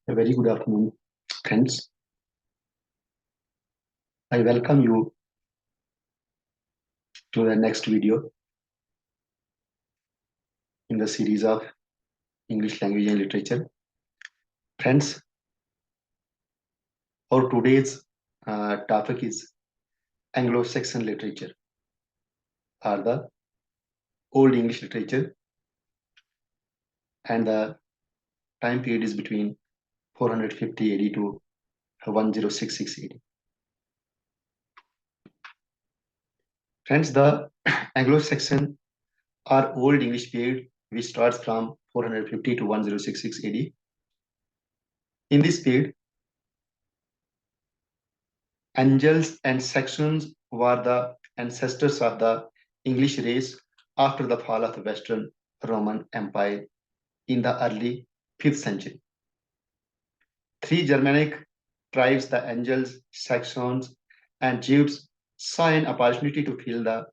A very good afternoon, friends. I welcome you to the next video in the series of English language and literature. Friends, our today's topic is Anglo-Saxon literature or the Old English literature, and the time period is between 450 AD to 1066 AD. Friends, the Anglo-Saxon or Old English period which starts from 450 to 1066 AD. In this period, Angles and Saxons were the ancestors of the English race after the fall of the Western Roman Empire in the early 5th century. Three Germanic tribes, the Angles, Saxons, and Jutes, saw an opportunity to fill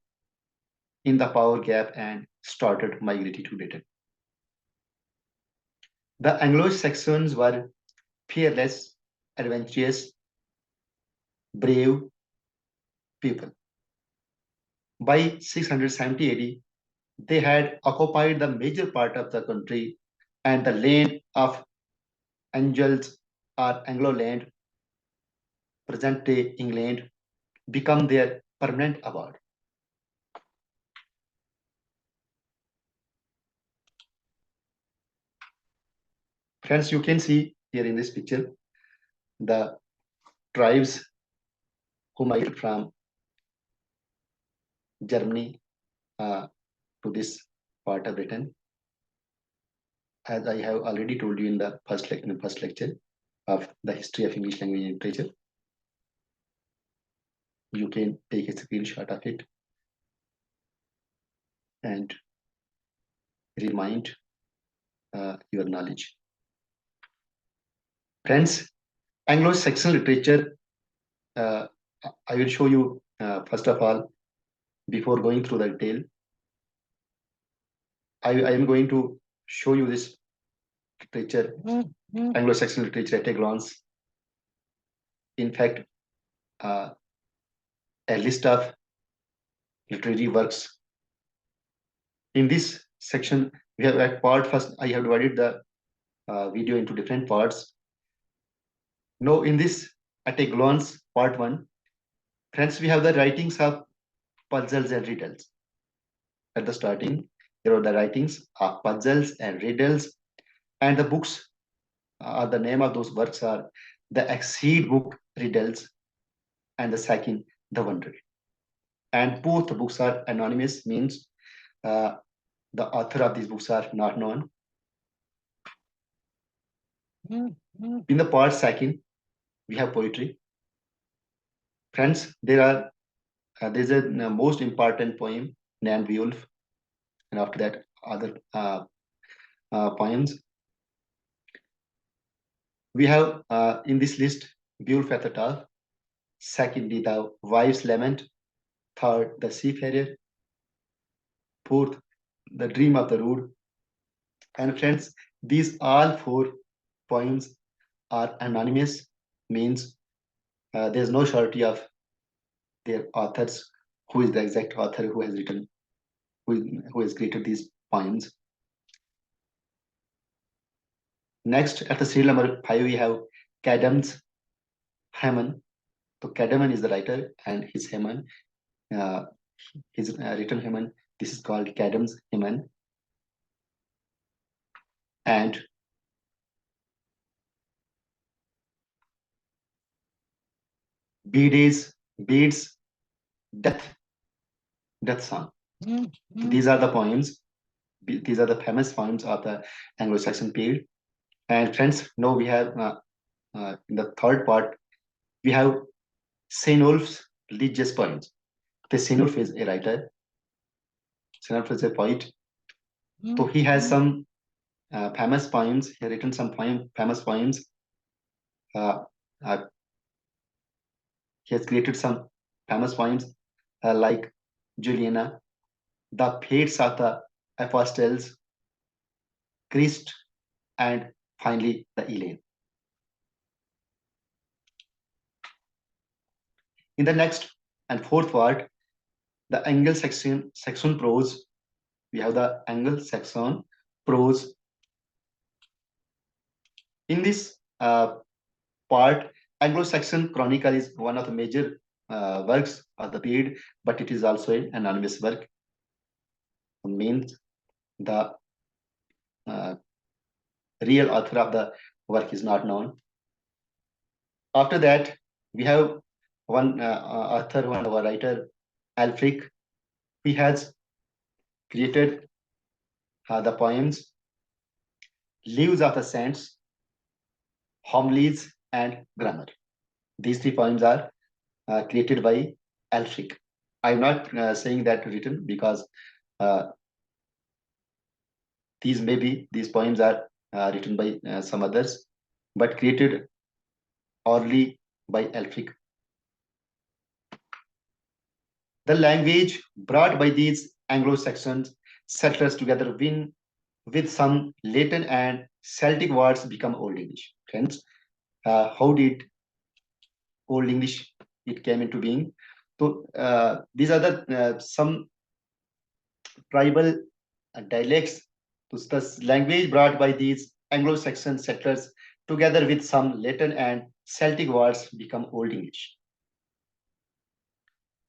in the power gap and started migrating to Britain. The Anglo-Saxons were fearless, adventurous, brave people. By 670 AD, they had occupied the major part of the country, and the land of Angles or Anglo land, present-day England, become their permanent abode. Friends, you can see here in this picture the tribes who migrated from Germany to this part of Britain. As I have already told you in the first lecture of the history of English language and literature, you can take a screenshot of it and remind your knowledge. Friends, Anglo-Saxon literature, I will show you first of all, before going through the detail, I am going to show you this literature, Anglo-Saxon literature at a glance. In fact, a list of literary works. In this section, we have at part first, I have divided the video into different parts. Now, in this, at a glance, part one, friends, we have the writings of puzzles and riddles. At the starting, there are the writings of puzzles and riddles, and the books, the name of those works are the Exceed Book Riddles and the second, the Wonder. And both the books are anonymous, means the author of these books are not known. In the part second, we have poetry. Friends, there's a most important poem named Beowulf, and after that, other poems. We have in this list Beowulf at the top, secondly, the Wife's Lament, third, the Seafarer, fourth, the Dream of the Road. And friends, these all four poems are anonymous, means there's no surety of their authors, who is the exact author who has written, who has created these poems. Next, at the serial number 5, we have Cadam's Hammond. So Cadman is the writer, and his Hammond, his written Hammond, this is called Cadam's Hammond. And Bede's Death Song. These are the poems. These are the famous poems of the Anglo-Saxon period. And friends, now we have in the third part, we have Seinolf's religious poems. The Seinolf is a writer. Seinolf is a poet. So he has some famous poems. He has written some famous poems. He has created some famous poems like Juliana, The Fates of the Apostles, Christ, and finally the Elaine. In the next and fourth part, the Anglo-Saxon prose. We have the Anglo-Saxon prose. In this part, Anglo-Saxon Chronicle is one of the major works of the period, but it is also an anonymous work. Means the real author of the work is not known. After that, we have one author, one writer, Alfric. He has created the poems Leaves of the Saints, Homilies, and Grammar. These three poems are created by Alfric. I'm not saying that written because these poems are written by some others, but created orally by Alfric. The language brought by these Anglo-Saxon settlers together with some Latin and Celtic words become Old English. Hence, how did Old English it came into being? So these are the some tribal dialects. So the language brought by these Anglo-Saxon settlers together with some Latin and Celtic words become Old English.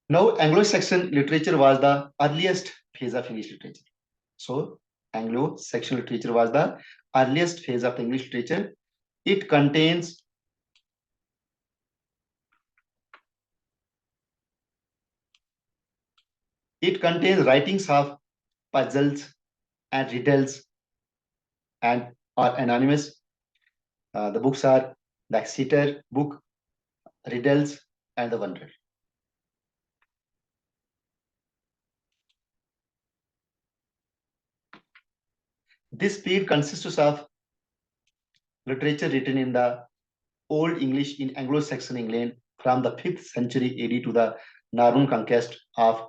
Now, Anglo-Saxon literature was the earliest phase of English literature. So, Anglo-Saxon literature was the earliest phase of English literature. It contains writings of puzzles and riddles and are anonymous. The books are the Exeter book, Riddles, and the Wanderer. This period consists of literature written in the Old English in Anglo-Saxon England from the 5th century AD to the Norman conquest of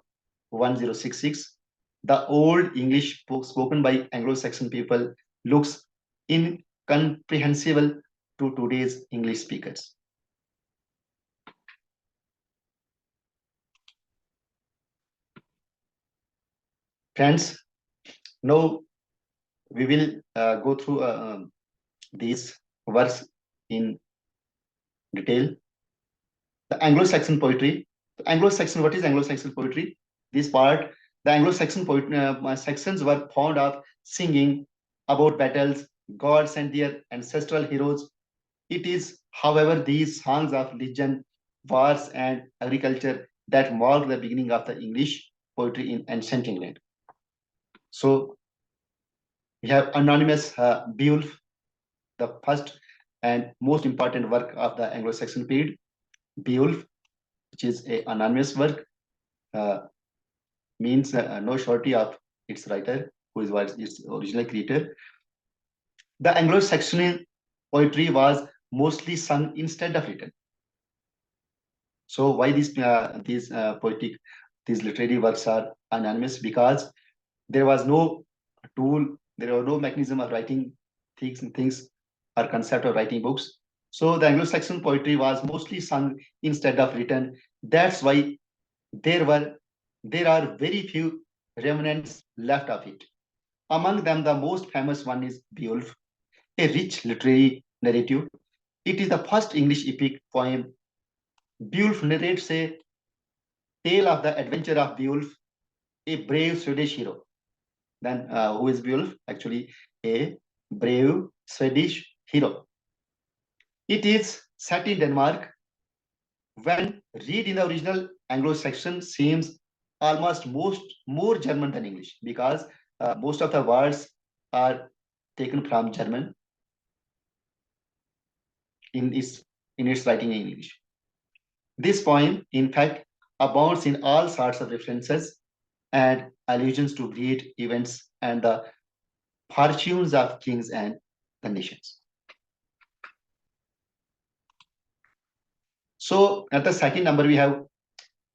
1066. The Old English spoken by Anglo-Saxon people looks incomprehensible to today's English speakers. Friends, now we will go through these works in detail. The Anglo-Saxon poetry. What is Anglo-Saxon poetry? This part, the Anglo-Saxon Saxons were fond of singing about battles, gods, and their ancestral heroes. It is, however, these songs of legend, wars, and agriculture that mark the beginning of the English poetry in ancient England. So we have anonymous Beowulf, the first and most important work of the Anglo-Saxon period. Beowulf, which is an anonymous work, means no surety of its writer, who is its original creator. The Anglo-Saxon poetry was mostly sung instead of written. So why these literary works are anonymous? Because there was no tool, there was no mechanism of writing things or concept of writing books. So the Anglo-Saxon poetry was mostly sung instead of written. That's why there are very few remnants left of it. Among them, the most famous one is Beowulf, a rich literary narrative. It is the first English epic poem. Beowulf narrates a tale of the adventure of Beowulf, a brave Swedish hero. Then, who is Beowulf? Actually, a brave Swedish hero. It is set in Denmark. When read in the original Anglo-Saxon, seems almost more German than English, because most of the words are taken from German in its writing in English. This poem, in fact, abounds in all sorts of references and allusions to great events and the fortunes of kings and the nations. So at the second number, we have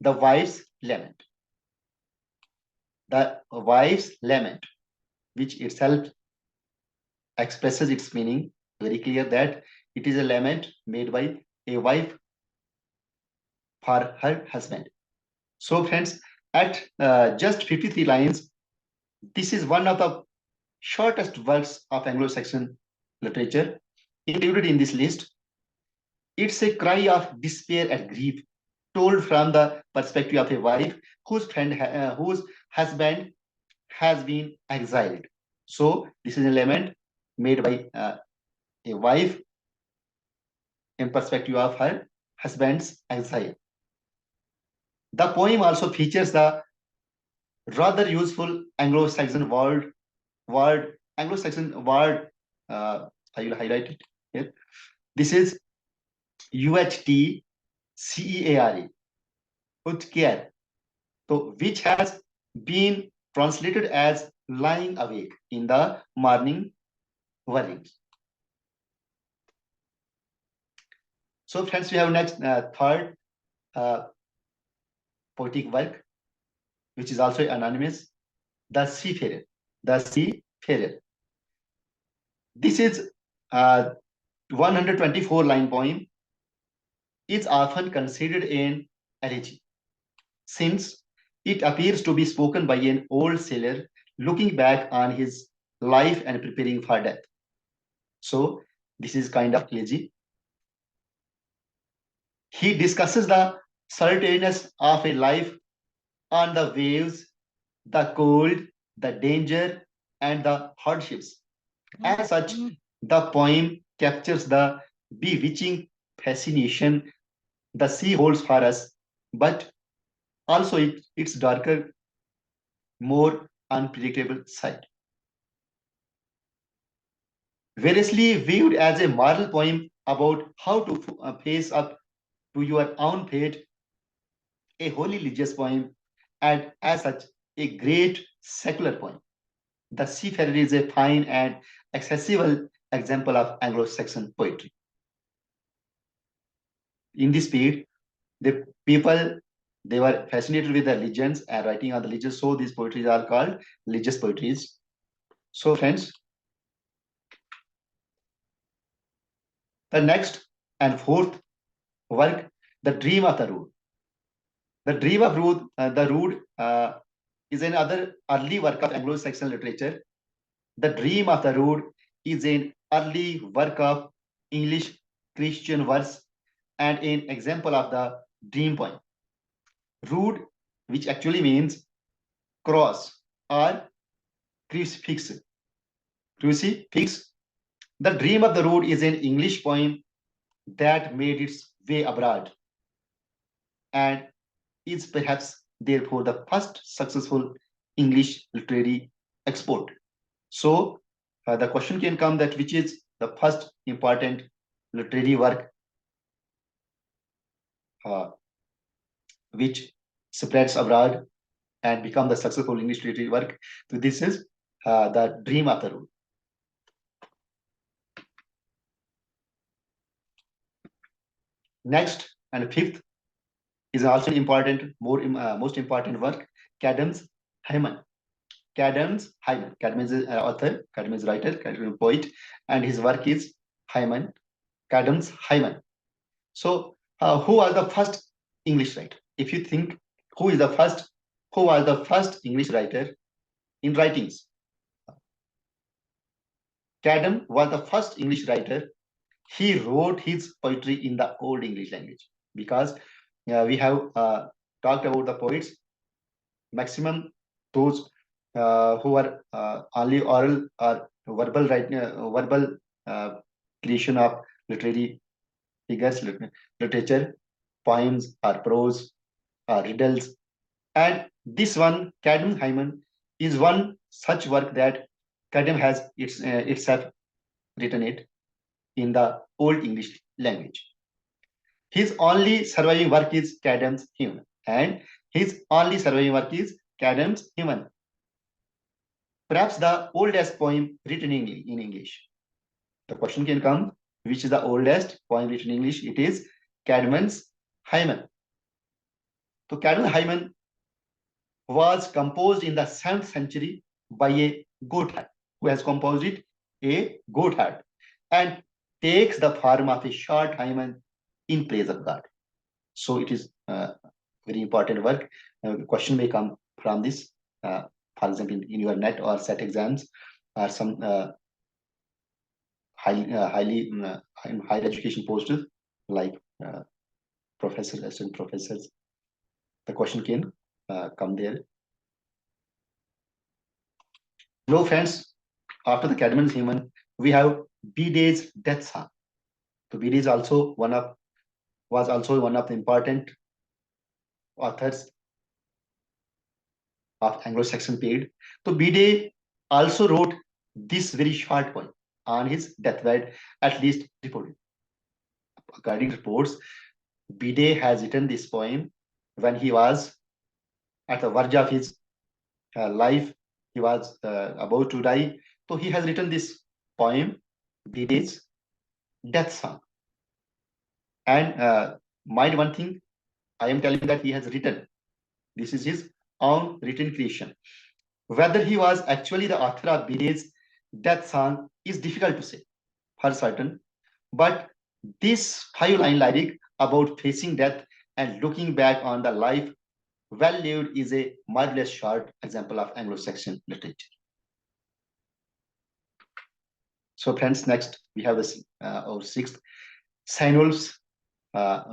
the wife's lament. The wife's lament, which itself expresses its meaning very clear, that it is a lament made by a wife for her husband. So friends, at just 53 lines, this is one of the shortest works of Anglo-Saxon literature included in this list. It's a cry of despair and grief, told from the perspective of a wife whose husband has been exiled. So this is a lament made by a wife in perspective of her husband's exile. The poem also features the rather useful Anglo-Saxon Anglo-Saxon word. I will highlight it here. This is UHTCEARE, Utkear, so which has been translated as lying awake in the morning worrying. So friends, we have next third poetic work, which is also anonymous, The Seafarer. The Seafarer. This is 124 line poem. Is often considered an elegy, since it appears to be spoken by an old sailor looking back on his life and preparing for death. So this is kind of elegy. He discusses the solitariness of a life on the waves, the cold, the danger, and the hardships. As such, the poem captures the bewitching fascination the sea holds for us, but also its darker, more unpredictable side. Variously viewed as a moral poem about how to face up to your own fate, a wholly religious poem, and as such, a great secular poem. The Seafarer is a fine and accessible example of Anglo-Saxon poetry. In this period, the people, they were fascinated with the legends and writing on the legends, so these poetries are called religious poetries. So friends, the next and fourth work, The Dream of the Rood. The Dream of the Rood is another early work of Anglo-Saxon literature. The Dream of the Rood is an early work of English Christian verse and an example of the dream poem. Rood, which actually means cross or crucifix. Crucifix. The Dream of the Rood is an English poem that made its way abroad and is perhaps therefore the first successful English literary export. So the question can come that which is the first important literary work which spreads abroad and become the successful English literary work. So this is the Dream of the Rood. Next and fifth is also important, most important work, Cadmus Hyman. Cadmus Hyman. Cadmus is author, Cadmus is writer, Cadmus is poet, and his work is Hyman. Cadmus Hyman. So, who was the first English writer? If you think who was the first English writer in writings? Cadmus was the first English writer. He wrote his poetry in the Old English language because we have talked about the poets. Maximum those who are only oral or verbal verbal creation of literary figures, literature, poems or prose or riddles. And this one, Cadmus Hyman, is one such work that Cadmus has itself written it in the Old English language. His only surviving work is Cadmus Hyman, and his only surviving work is Cadmus Hyman. Perhaps the oldest poem written in English. The question can come, which is the oldest poem written in English? It is Cadmus Hyman. So Cadmus Hyman was composed in the 7th century by a goatherd. Who has composed it? A goatherd. And takes the form of a short hymen in praise of God. So it is very important work. Question may come from this. For example, in your net or set exams, or some highly in higher education posts like professors, assistant professors. The question can come there. Hello, friends. After the Cadman human, we have B-Day's death song. So B-Day was also one of the important authors of Anglo-Saxon period. So B-Day also wrote this very short poem on his deathbed, at least reported. According to reports, B-Day has written this poem when he was at the verge of his life. He was about to die. So he has written this poem, B-Day's death song. And mind one thing, I am telling that he has written. This is his own written creation. Whether he was actually the author of B-Day's death song is difficult to say for certain. But this 5-line lyric about facing death and looking back on the life well lived is a marvelous short example of Anglo-Saxon literature. So friends, next we have this our sixth, Cynewulf's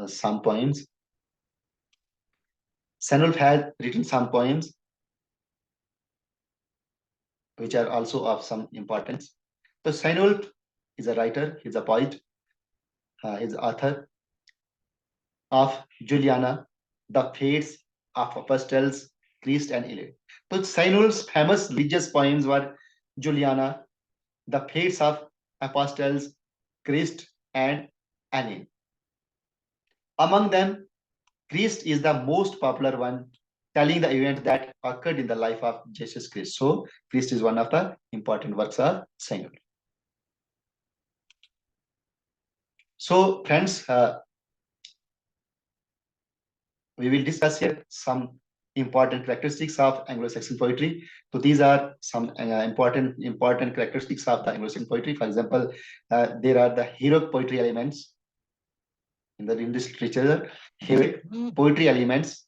some poems. Cynewulf has written some poems which are also of some importance. So Cynewulf is a writer, he's a poet, he's author of Juliana, the Fates of Apostles, Christ and Iliad. So Cynewulf's famous religious poems were Juliana, the Fates of Apostles, Christ and Iliad. Among them, Christ is the most popular one, telling the event that occurred in the life of Jesus Christ. So Christ is one of the important works of Cynewulf. So friends, we will discuss here some important characteristics of Anglo-Saxon poetry. So these are some important characteristics of the Anglo-Saxon poetry. For example, there are the heroic poetry elements in this literature, heroic poetry elements,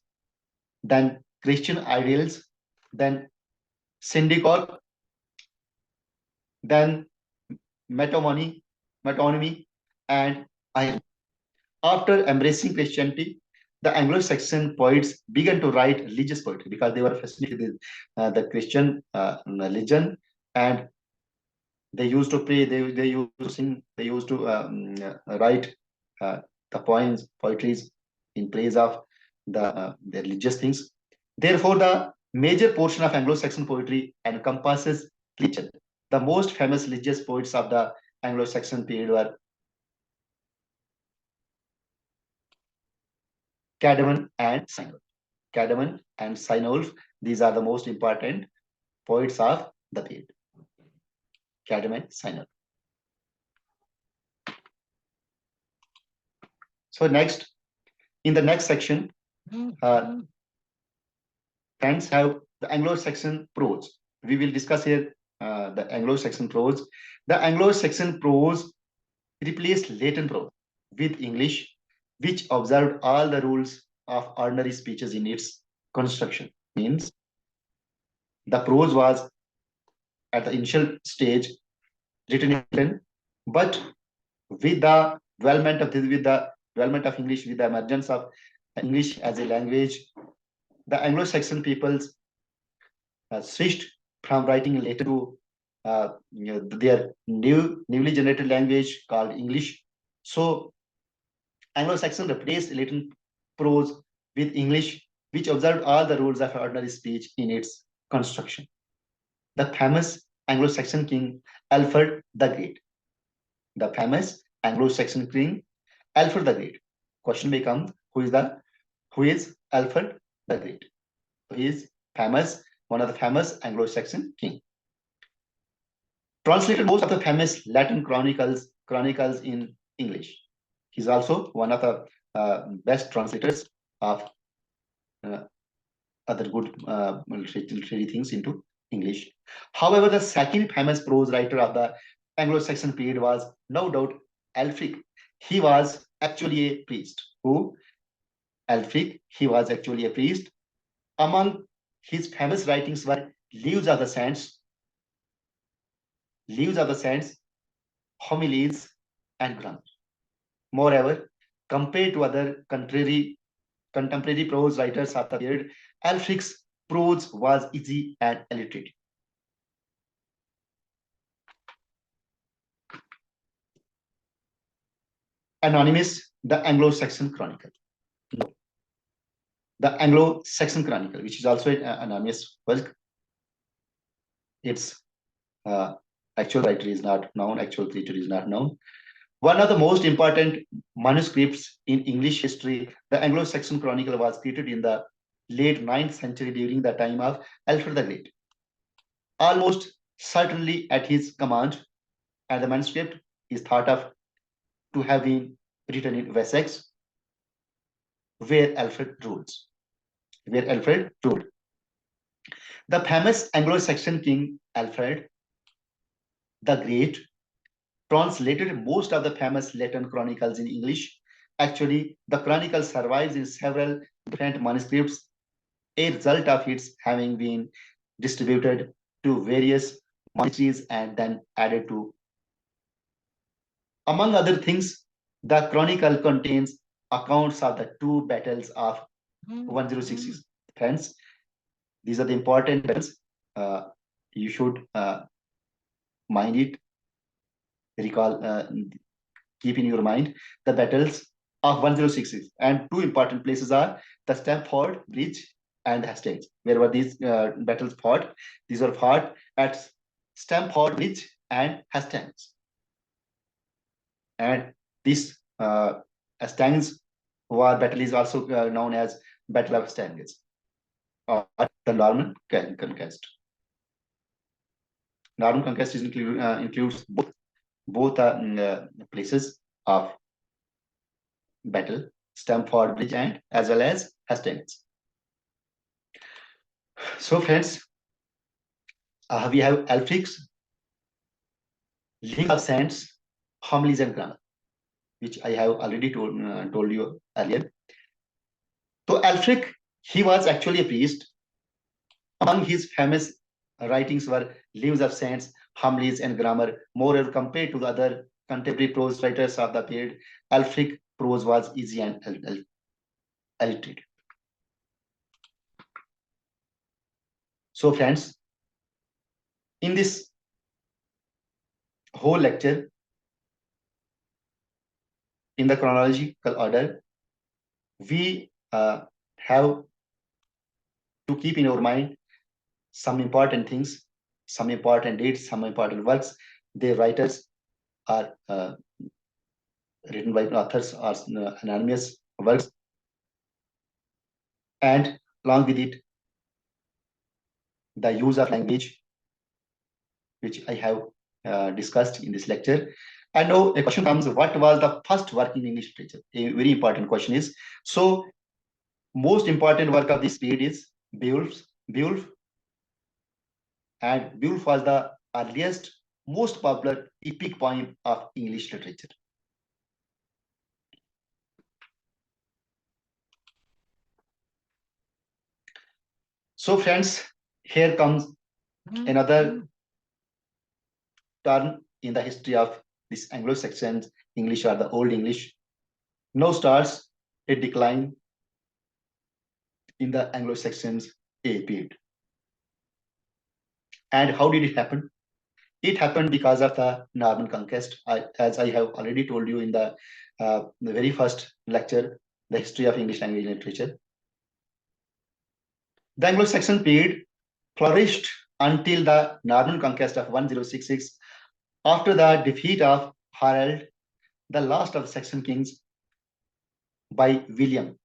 then Christian ideals, then syndical, then metonymy, and irony. After embracing Christianity, the Anglo-Saxon poets began to write religious poetry because they were fascinated with the Christian religion, and they used to pray, they used to sing, they used to write the poems, poetries in praise of the religious things. Therefore, the major portion of Anglo-Saxon poetry encompasses religion. The most famous religious poets of the Anglo-Saxon period were Cadman and Cynewulf. Cadman and Cynewulf, these are the most important poets of the period. Cadman, Cynewulf. So next, in the next section, friends have the Anglo-Saxon prose. We will discuss here the Anglo-Saxon prose. The Anglo-Saxon prose replaced Latin prose with English, which observed all the rules of ordinary speeches in its construction. Means the prose was at the initial stage written in Latin, but with the development of English, with the emergence of English as a language, the Anglo-Saxon peoples switched from writing Latin to their newly generated language called English. So Anglo-Saxon replaced Latin prose with English, which observed all the rules of ordinary speech in its construction. The famous Anglo-Saxon king Alfred the Great. The famous Anglo-Saxon king Alfred the Great. Question becomes, who is Alfred the Great? He is famous, one of the famous Anglo-Saxon king. Translated most of the famous Latin chronicles in English. He's also one of the best translators of other good literary things into English. However, the second famous prose writer of the Anglo-Saxon period was no doubt Alfric. He was actually a priest who Alfric, he was actually a priest. Among his famous writings were Leaves of the Saints, Homilies, and Grammar. Moreover, compared to other contemporary prose writers of the period, Alfric's prose was easy and alliterative. Anonymous, the Anglo-Saxon Chronicle. No. The Anglo-Saxon Chronicle, which is also an anonymous work. Its actual writer is not known, actual creator is not known. One of the most important manuscripts in English history, the Anglo-Saxon Chronicle, was created in the late 9th century during the time of Alfred the Great. Almost certainly at his command, and the manuscript is thought of to have been written in Wessex, where Alfred ruled. The famous Anglo-Saxon king Alfred the Great translated most of the famous Latin chronicles in English. Actually, the chronicle survives in several different manuscripts, a result of its having been distributed to various monasteries and then added to. Among other things, the chronicle contains accounts of the two battles of 1066. Friends, these are the important battles. You should mind it, recall, keep in your mind the battles of 1066. And two important places are the Stamford Bridge and Hastings. Where were these battles fought? These were fought at Stamford Bridge and Hastings. And this Hastings war battle is also known as Battle of Hastings, or the Norman Conquest. Norman Conquest includes both places of battle, Stamford Bridge and as well as Hastings. So friends, we have Alfric's League of Saints, Homilies and Grammar, which I have already told you earlier. So Alfric, he was actually a priest. Among his famous writings were Leaves of Saints, Homilies and Grammar. Moreover, compared to the other contemporary prose writers of the period, Alfric prose was easy and alliterative. So friends, in this whole lecture, in the chronological order, we have to keep in our mind some important things, some important dates, some important works. Their writers are written by authors or anonymous works, and along with it, the use of language, which I have discussed in this lecture. And now a question comes: what was the first work in English literature? A very important question is. So, most important work of this period is Beowulf, and Beowulf was the earliest, most popular epic poem of English literature. So friends, here comes another turn in the history of this Anglo-Saxon English or the Old English. Now starts a decline in the Anglo-Saxons period. And how did it happen? It happened because of the Norman conquest. As I have already told you in the very first lecture, the history of English language and literature. The Anglo-Saxon period flourished until the Norman conquest of 1066. After the defeat of Harold, the last of the Saxon kings, by William,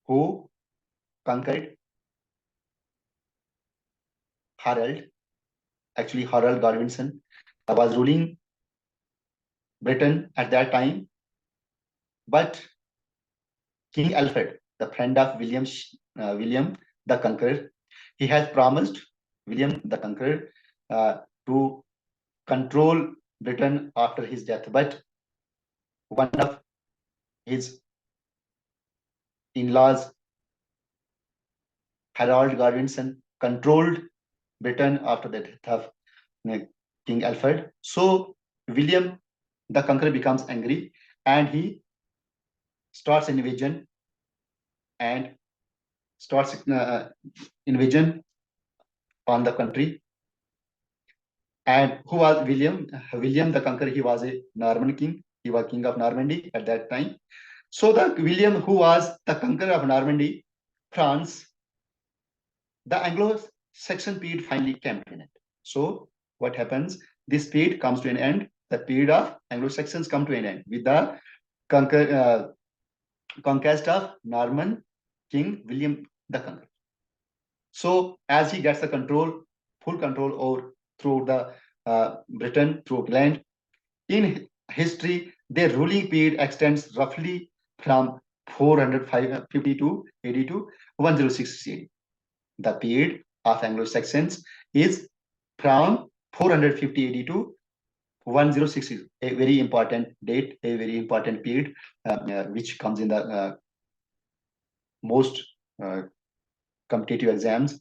who conquered Harold. Actually, Harold Godwinson was ruling Britain at that time, but King Alfred, the friend of William the Conqueror, he has promised William the Conqueror to control Britain after his death. But one of his in-laws, Harold Godwinson controlled Britain after the death of King Alfred. So William the Conqueror becomes angry and he starts an invasion and starts invasion on the country. And who was William? William the Conqueror, he was a Norman king. He was king of Normandy at that time. So the William, who was the conqueror of Normandy, France, the Anglo-Saxon period finally came to an end. So what happens? This period comes to an end. The period of Anglo-Saxons come to an end with the conquest of Norman King William the Conqueror. So as he gets the full control over through the Britain, through land, in history, their ruling period extends roughly from 452 AD to 106 AD. The period of Anglo-Saxons is from 450 AD to 106, a very important date, a very important period, which comes in the most competitive exams.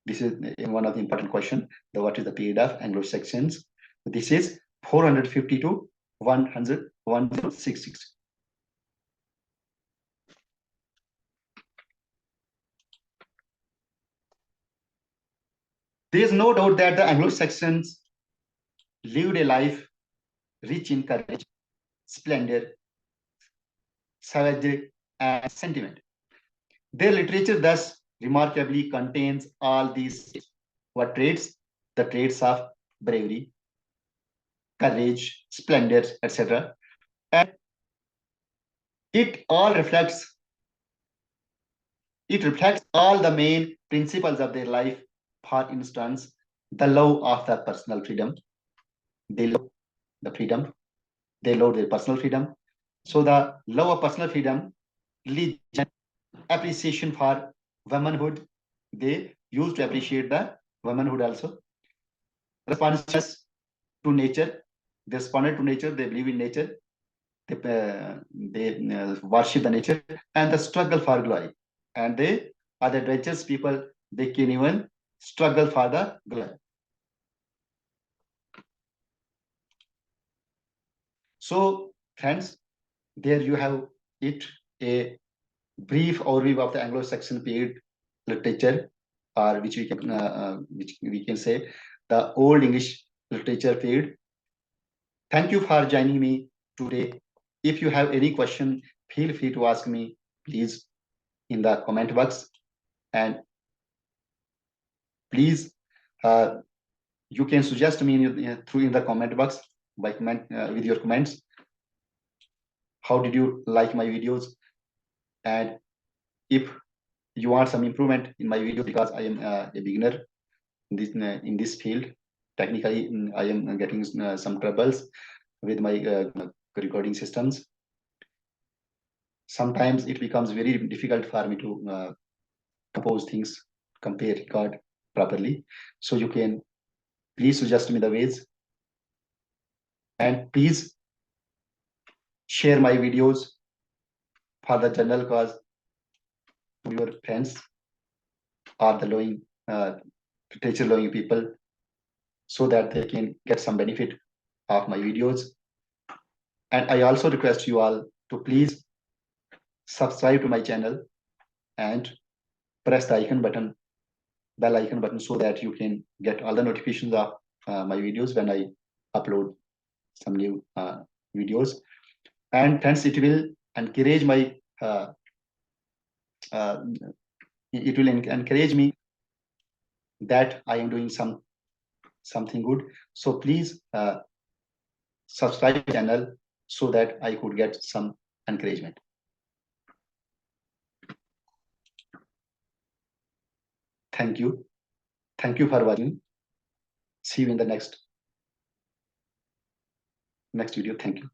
This is one of the important questions. What is the period of Anglo-Saxons? This is 450 to 166. There is no doubt that the Anglo-Saxons lived a life rich in courage, splendor, savagery, and sentiment. Their literature thus remarkably contains all these traits? The traits of bravery, courage, splendor, etc. And it reflects all the main principles of their life. For instance, the love of the personal freedom. They love the freedom. They love their personal freedom. So the love of personal freedom, religion, appreciation for womanhood. They used to appreciate the womanhood also. Responsiveness to nature. They responded to nature. They believe in nature. They worship the nature and the struggle for glory. And they are the adventurous people. They can even struggle for the glory. So, friends, there you have it, a brief overview of the Anglo-Saxon period literature, or which we can say the Old English literature period. Thank you for joining me today. If you have any question, feel free to ask me, please, in the comment box. And please, you can suggest me in the comment box by with your comments. How did you like my videos? And if you want some improvement in my videos, because I am a beginner in this field, technically I am getting some troubles with my recording systems. Sometimes it becomes very difficult for me to compose things, compare, record properly. So you can please suggest me the ways, and please share my videos for the general cause to your friends or the literature loving people, so that they can get some benefit of my videos. And I also request you all to please subscribe to my channel and press the bell icon button, so that you can get all the notifications of my videos when I upload some new videos. And hence it will encourage encourage me that I am doing something good. So please subscribe to the channel so that I could get some encouragement. Thank you. Thank you for watching. See you in the next video. Thank you.